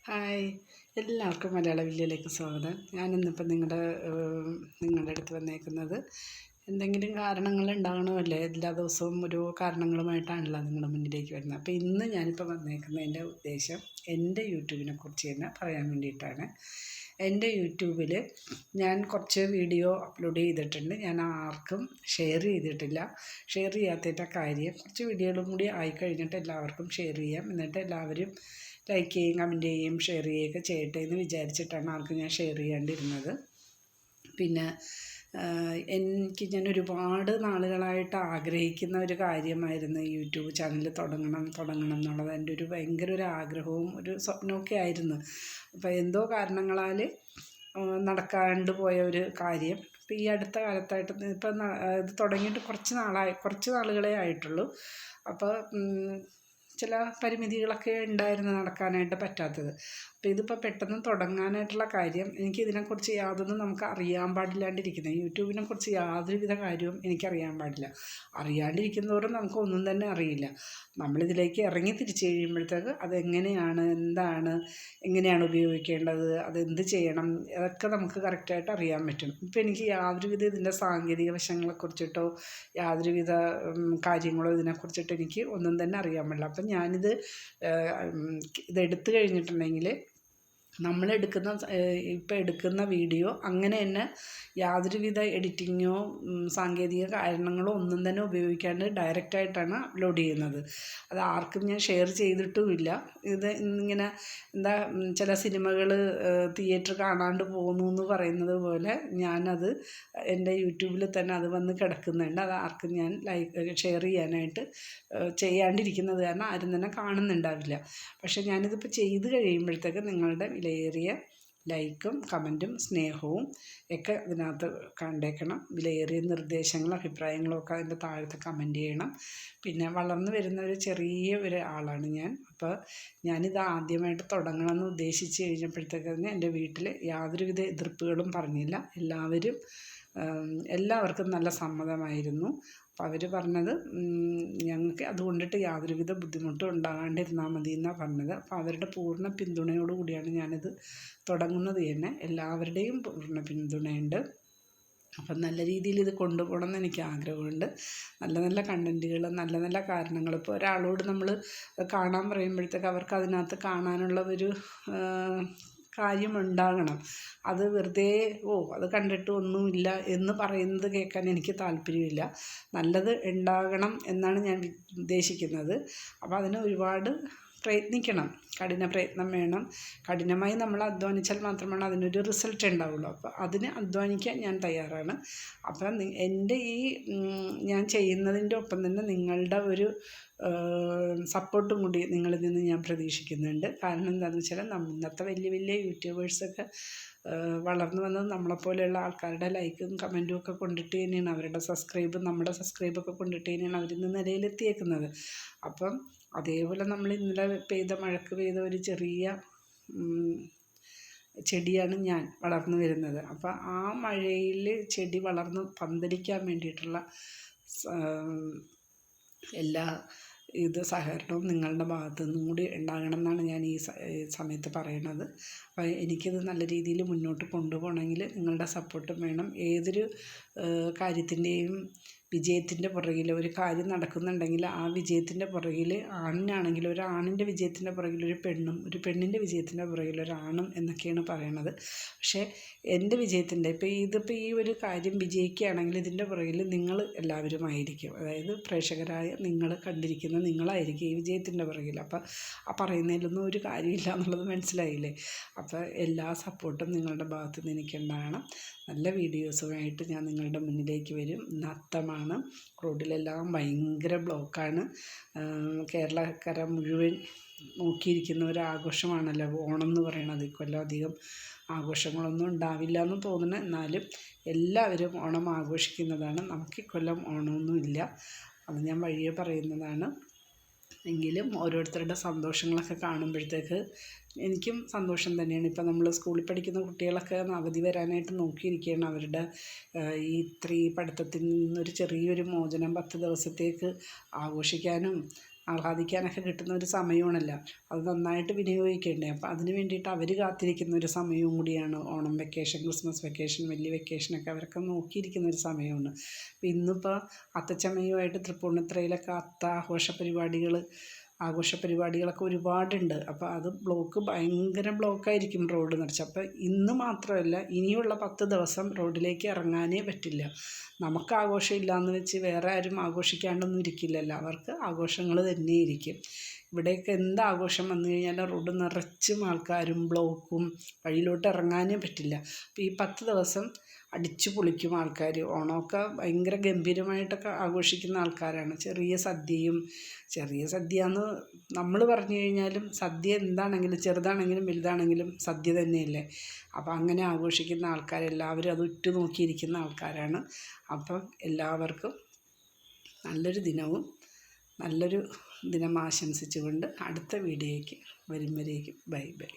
Hi, എല്ലാവർക്കും മലയാള വില്ലിലേക്ക് സ്വാഗതം. ഞാനിന്നിപ്പോൾ നിങ്ങളുടെ അടുത്ത് വന്നേക്കുന്നത് എന്തെങ്കിലും കാരണങ്ങൾ ഉണ്ടാകണമല്ലേ. എല്ലാ ദിവസവും ഒരു കാരണങ്ങളുമായിട്ടാണല്ലോ നിങ്ങളുടെ മുന്നിലേക്ക് വരുന്നത്. അപ്പോൾ ഇന്ന് ഞാനിപ്പോൾ വന്നേക്കുന്നതിൻ്റെ ഉദ്ദേശം എൻ്റെ യൂട്യൂബിനെ കുറിച്ച് തന്നെ പറയാൻ വേണ്ടിയിട്ടാണ്. എൻ്റെ യൂട്യൂബിൽ ഞാൻ കുറച്ച് വീഡിയോ അപ്ലോഡ് ചെയ്തിട്ടുണ്ട്. ഞാൻ ആർക്കും ഷെയർ ചെയ്തിട്ടില്ല. ഷെയർ ചെയ്യാത്തതിൻ്റെ കാര്യം, കുറച്ച് വീഡിയോകളും കൂടി ആയിക്കഴിഞ്ഞിട്ട് എല്ലാവർക്കും ഷെയർ ചെയ്യാം, എന്നിട്ട് എല്ലാവരും ലൈക്ക് ചെയ്യുകയും കമൻറ്റ് ചെയ്യുകയും ഷെയർ ചെയ്യുകയൊക്കെ ചെയ്യട്ടെ എന്ന് വിചാരിച്ചിട്ടാണ് ആർക്കും ഞാൻ ഷെയർ ചെയ്യാണ്ടിരുന്നത്. പിന്നെ ഞാൻ ഒരുപാട് നാളുകളായിട്ട് ആഗ്രഹിക്കുന്ന ഒരു കാര്യമായിരുന്നു യൂട്യൂബ് ചാനൽ തുടങ്ങണം എന്നുള്ളത്. എൻ്റെ ഒരു ഭയങ്കര ഒരു ആഗ്രഹവും ഒരു സ്വപ്നമൊക്കെ ആയിരുന്നു. അപ്പോൾ എന്തോ കാരണങ്ങളാൽ നടക്കാണ്ട് പോയ ഒരു കാര്യം ഇപ്പോൾ ഈ അടുത്ത കാലത്തായിട്ട് ഇപ്പം ഇത് തുടങ്ങിയിട്ട് കുറച്ച് നാളുകളേ ആയിട്ടുള്ളൂ. അപ്പോൾ ചില പരിമിതികളൊക്കെ ഉണ്ടായിരുന്നു നടക്കാനായിട്ട് പറ്റാത്തത്. അപ്പോൾ ഇതിപ്പോൾ പെട്ടെന്ന് തുടങ്ങാനായിട്ടുള്ള കാര്യം, എനിക്കിതിനെക്കുറിച്ച് യാതൊന്നും നമുക്ക് അറിയാൻ പാടില്ലാണ്ടിരിക്കുന്നത്, യൂട്യൂബിനെക്കുറിച്ച് യാതൊരുവിധ കാര്യവും എനിക്കറിയാൻ പാടില്ല. അറിയാണ്ടിരിക്കുന്നതോറും നമുക്കൊന്നും തന്നെ അറിയില്ല. നമ്മളിതിലേക്ക് ഇറങ്ങി തിരിച്ചു കഴിയുമ്പോഴത്തേക്ക് അതെങ്ങനെയാണ്, എങ്ങനെയാണ് ഉപയോഗിക്കേണ്ടത്, അതെന്ത് ചെയ്യണം, അതൊക്കെ നമുക്ക് കറക്റ്റായിട്ട് അറിയാൻ പറ്റും. ഇപ്പോൾ എനിക്ക് യാതൊരുവിധ ഇതിൻ്റെ സാങ്കേതിക വശങ്ങളെക്കുറിച്ചിട്ടോ യാതൊരുവിധ കാര്യങ്ങളോ ഇതിനെക്കുറിച്ചിട്ടോ എനിക്ക് ഒന്നും തന്നെ അറിയാൻ പാടില്ല. അപ്പം ഇതെടുത്തു കഴിഞ്ഞിട്ടുണ്ടെങ്കിൽ ഇപ്പോൾ എടുക്കുന്ന വീഡിയോ അങ്ങനെ തന്നെ യാതൊരുവിധ എഡിറ്റിങ്ങോ സാങ്കേതിക കാരണങ്ങളോ ഒന്നും തന്നെ ഉപയോഗിക്കാണ്ട് ഡയറക്റ്റായിട്ടാണ് അപ്ലോഡ് ചെയ്യുന്നത്. അത് ആർക്കും ഞാൻ ഷെയർ ചെയ്തിട്ടുമില്ല. ഇത് ഇങ്ങനെ ചില സിനിമകൾ തിയേറ്റർ കാണാണ്ട് പോകുന്നു എന്ന് പറയുന്നത് പോലെ ഞാനത് എൻ്റെ യൂട്യൂബിൽ തന്നെ അത് വന്ന് കിടക്കുന്നുണ്ട്. അത് ആർക്കും ഞാൻ ഷെയർ ചെയ്യാണ്ടിരിക്കുന്നത് കാരണം ആരും തന്നെ കാണുന്നുണ്ടാവില്ല. പക്ഷേ ഞാനിതിപ്പോൾ ചെയ്ത് കഴിയുമ്പോഴത്തേക്ക് നിങ്ങളുടെ വിലയേറിയ ലൈക്കും കമൻറ്റും സ്നേഹവും ഒക്കെ അതിനകത്ത് കണ്ടേക്കണം. വിലയേറിയ നിർദ്ദേശങ്ങളും അഭിപ്രായങ്ങളും ഒക്കെ അതിൻ്റെ താഴത്ത് കമൻറ്റ് ചെയ്യണം. പിന്നെ വളർന്നു വരുന്ന ഒരു ചെറിയ ആളാണ് ഞാൻ. അപ്പോൾ ഞാനിത് ആദ്യമായിട്ട് തുടങ്ങണമെന്ന് ഉദ്ദേശിച്ച് കഴിഞ്ഞപ്പോഴത്തേക്ക് തന്നെ എൻ്റെ വീട്ടിൽ യാതൊരുവിധ എതിർപ്പുകളും പറഞ്ഞില്ല. എല്ലാവർക്കും നല്ല സമ്മതമായിരുന്നു. അപ്പോൾ അവർ പറഞ്ഞത് ഞങ്ങൾക്ക് അതുകൊണ്ടിട്ട് യാതൊരുവിധ ബുദ്ധിമുട്ടും ഉണ്ടാകാണ്ടിരുന്നാൽ മതി എന്നാണ് പറഞ്ഞത്. അപ്പോൾ അവരുടെ പൂർണ്ണ പിന്തുണയോടുകൂടിയാണ് ഞാനിത് തുടങ്ങുന്നത് തന്നെ. എല്ലാവരുടെയും പൂർണ്ണ പിന്തുണയുണ്ട്. അപ്പം നല്ല രീതിയിൽ ഇത് കൊണ്ടുപോകണം എന്ന് എനിക്ക് ആഗ്രഹമുണ്ട്. നല്ല നല്ല കണ്ടൻറ്റുകൾ, നല്ല നല്ല കാരണങ്ങൾ. ഇപ്പോൾ ഒരാളോട് നമ്മൾ കാണാൻ പറയുമ്പോഴത്തേക്ക് അവർക്ക് അതിനകത്ത് കാണാനുള്ള ഒരു കാര്യമുണ്ടാകണം. അത് വെറുതെ അത് കണ്ടിട്ട് ഒന്നുമില്ല എന്ന് പറയുന്നത് കേൾക്കാൻ എനിക്ക് താല്പര്യമില്ല. നല്ലത് ഉണ്ടാകണം എന്നാണ് ഞാൻ ഉദ്ദേശിക്കുന്നത്. അപ്പോൾ അതിന് ഒരുപാട് പ്രയത്നിക്കണം, കഠിന പ്രയത്നം വേണം. കഠിനമായി നമ്മൾ അധ്വാനിച്ചാൽ മാത്രമാണ് അതിനൊരു റിസൾട്ട് ഉണ്ടാവുള്ളൂ. അപ്പോൾ അതിന് അധ്വാനിക്കാൻ ഞാൻ തയ്യാറാണ്. അപ്പം എൻ്റെ ഞാൻ ചെയ്യുന്നതിൻ്റെ ഒപ്പം തന്നെ നിങ്ങളുടെ ഒരു സപ്പോർട്ടും കൂടി നിങ്ങളിൽ നിന്ന് ഞാൻ പ്രതീക്ഷിക്കുന്നുണ്ട്. കാരണം എന്താണെന്ന് വെച്ചാൽ ഇന്നത്തെ വലിയ യൂട്യൂബേഴ്സൊക്കെ വളർന്നു വന്നത് നമ്മളെപ്പോലെയുള്ള ആൾക്കാരുടെ ലൈക്കും കമൻറ്റും ഒക്കെ കൊണ്ടിട്ട് തന്നെയാണ്, നമ്മുടെ സബ്സ്ക്രൈബൊക്കെ കൊണ്ടിട്ട് തന്നെയാണ് അവരിന്ന് നിലയിലെത്തിയേക്കുന്നത്. അപ്പം അതേപോലെ നമ്മൾ ഇന്നലെ മഴക്ക് പെയ്ത ഒരു ചെറിയ ചെടിയാണ് ഞാൻ വളർന്നു വരുന്നത്. അപ്പോൾ ആ മഴയിൽ ചെടി വളർന്ന് പന്തലിക്കാൻ വേണ്ടിയിട്ടുള്ള എല്ലാ സഹകരണവും നിങ്ങളുടെ ഭാഗത്തു നിന്നും കൂടി ഉണ്ടാകണം എന്നാണ് ഞാൻ ഈ സമയത്ത് പറയണത്. അപ്പോൾ എനിക്കിത് നല്ല രീതിയിൽ മുന്നോട്ട് കൊണ്ടുപോകണമെങ്കിൽ നിങ്ങളുടെ സപ്പോർട്ടും വേണം. ഏതൊരു കാര്യത്തിൻ്റെയും വിജയത്തിൻ്റെ പുറകിൽ ഒരു കാര്യം നടക്കുന്നുണ്ടെങ്കിൽ ആ വിജയത്തിൻ്റെ പുറകിൽ ആണിനാണെങ്കിൽ ഒരു ആണിൻ്റെ വിജയത്തിൻ്റെ പുറകിൽ ഒരു പെണ്ണും, ഒരു പെണ്ണിൻ്റെ വിജയത്തിൻ്റെ പുറകിൽ ഒരാണും എന്നൊക്കെയാണ് പറയണത്. പക്ഷേ എൻ്റെ ഇതിപ്പോൾ ഈ ഒരു കാര്യം വിജയിക്കുകയാണെങ്കിൽ ഇതിൻ്റെ പുറകിൽ നിങ്ങൾ എല്ലാവരും ആയിരിക്കും. അതായത് പ്രേക്ഷകരായ നിങ്ങൾ കണ്ടിരിക്കുന്ന നിങ്ങളായിരിക്കും ഈ വിജയത്തിൻ്റെ പുറകിൽ. അപ്പോൾ ആ പറയുന്നതിലൊന്നും ഒരു കാര്യമില്ല എന്നുള്ളത് മനസ്സിലായില്ലേ. അപ്പോൾ എല്ലാ സപ്പോർട്ടും നിങ്ങളുടെ ഭാഗത്തു നിന്ന് എനിക്കുണ്ടാകണം. നല്ല വീഡിയോസുമായിട്ട് ഞാൻ നിങ്ങളുടെ മുന്നിലേക്ക് വരും. ഇന്ന് അത്തമാണ്, റോഡിലെല്ലാം ഭയങ്കര ബ്ലോക്കാണ്. കേരളക്കര മുഴുവൻ നോക്കിയിരിക്കുന്ന ഒരു ആഘോഷമാണല്ലോ ഓണം എന്ന് പറയണത്. ഇക്കൊല്ലം അധികം ആഘോഷങ്ങളൊന്നും ഉണ്ടാവില്ല എന്ന് തോന്നുന്നു. എന്നാലും എല്ലാവരും ഓണം ആഘോഷിക്കുന്നതാണ്. നമുക്കിക്കൊല്ലം ഓണമൊന്നുമില്ല, അത് ഞാൻ വഴിയെ പറയുന്നതാണ്. എങ്കിലും ഓരോരുത്തരുടെ സന്തോഷങ്ങളൊക്കെ കാണുമ്പോഴത്തേക്ക് എനിക്കും സന്തോഷം തന്നെയാണ്. ഇപ്പം നമ്മൾ സ്കൂളിൽ പഠിക്കുന്ന കുട്ടികളൊക്കെ അവധി വരാനായിട്ട് നോക്കിയിരിക്കുകയാണ്. അവരുടെ ഈ പഠിത്തത്തിൽ നിന്നൊരു ചെറിയൊരു മോചനം 10 ദിവസത്തേക്ക് ആഘോഷിക്കാനും ആഹ്ലാദിക്കാനൊക്കെ കിട്ടുന്ന ഒരു സമയമാണല്ലോ, അത് നന്നായിട്ട് വിനിയോഗിക്കേണ്ടേ. അപ്പോൾ അതിന് വേണ്ടിയിട്ട് അവർ കാത്തിരിക്കുന്ന ഒരു സമയവും കൂടിയാണ് ഓണം വെക്കേഷൻ, ക്രിസ്മസ് വെക്കേഷൻ, വലിയ വെക്കേഷനൊക്കെ അവരൊക്കെ നോക്കിയിരിക്കുന്ന ഒരു സമയമാണ്. അപ്പോൾ ഇന്നിപ്പോൾ അത്തച്ചമയമായിട്ട് തൃപ്പൂണിത്തുറയിലൊക്കെ ആഘോഷ പരിപാടികളൊക്കെ ഒരുപാടുണ്ട്. അപ്പോൾ അത് ഭയങ്കര ബ്ലോക്കായിരിക്കും റോഡ് നിറച്ച്. അപ്പോൾ ഇന്ന് മാത്രമല്ല, ഇനിയുള്ള 10 ദിവസം റോഡിലേക്ക് ഇറങ്ങാനേ പറ്റില്ല. നമുക്ക് ആഘോഷമില്ല എന്ന് വെച്ച് വേറെ ആരും ആഘോഷിക്കാണ്ടൊന്നും ഇരിക്കില്ലല്ലോ, അവർക്ക് ആഘോഷങ്ങൾ തന്നെ ഇരിക്കും. ഇവിടെയൊക്കെ എന്ത് ആഘോഷം വന്നു കഴിഞ്ഞാലും റോഡ് നിറച്ചും ആൾക്കാരും ബ്ലോക്കും, വഴിയിലോട്ട് ഇറങ്ങാനേ പറ്റില്ല. അപ്പോൾ ഈ 10 ദിവസം അടിച്ചു പൊളിക്കും ആൾക്കാർ. ഓണമൊക്കെ ഭയങ്കര ഗംഭീരമായിട്ടൊക്കെ ആഘോഷിക്കുന്ന ആൾക്കാരാണ്. ചെറിയ സദ്യ എന്ന് നമ്മൾ പറഞ്ഞു കഴിഞ്ഞാലും സദ്യ എന്താണെങ്കിലും, ചെറുതാണെങ്കിലും വലുതാണെങ്കിലും സദ്യ തന്നെയല്ലേ. അപ്പോൾ അങ്ങനെ ആഘോഷിക്കുന്ന ആൾക്കാരെല്ലാവരും അത് ഉറ്റുനോക്കിയിരിക്കുന്ന ആൾക്കാരാണ്. അപ്പം എല്ലാവർക്കും നല്ലൊരു ദിനം ആശംസിച്ചുകൊണ്ട് അടുത്ത വീഡിയോയ്ക്ക് വരും വരേക്കും ബൈ ബൈ.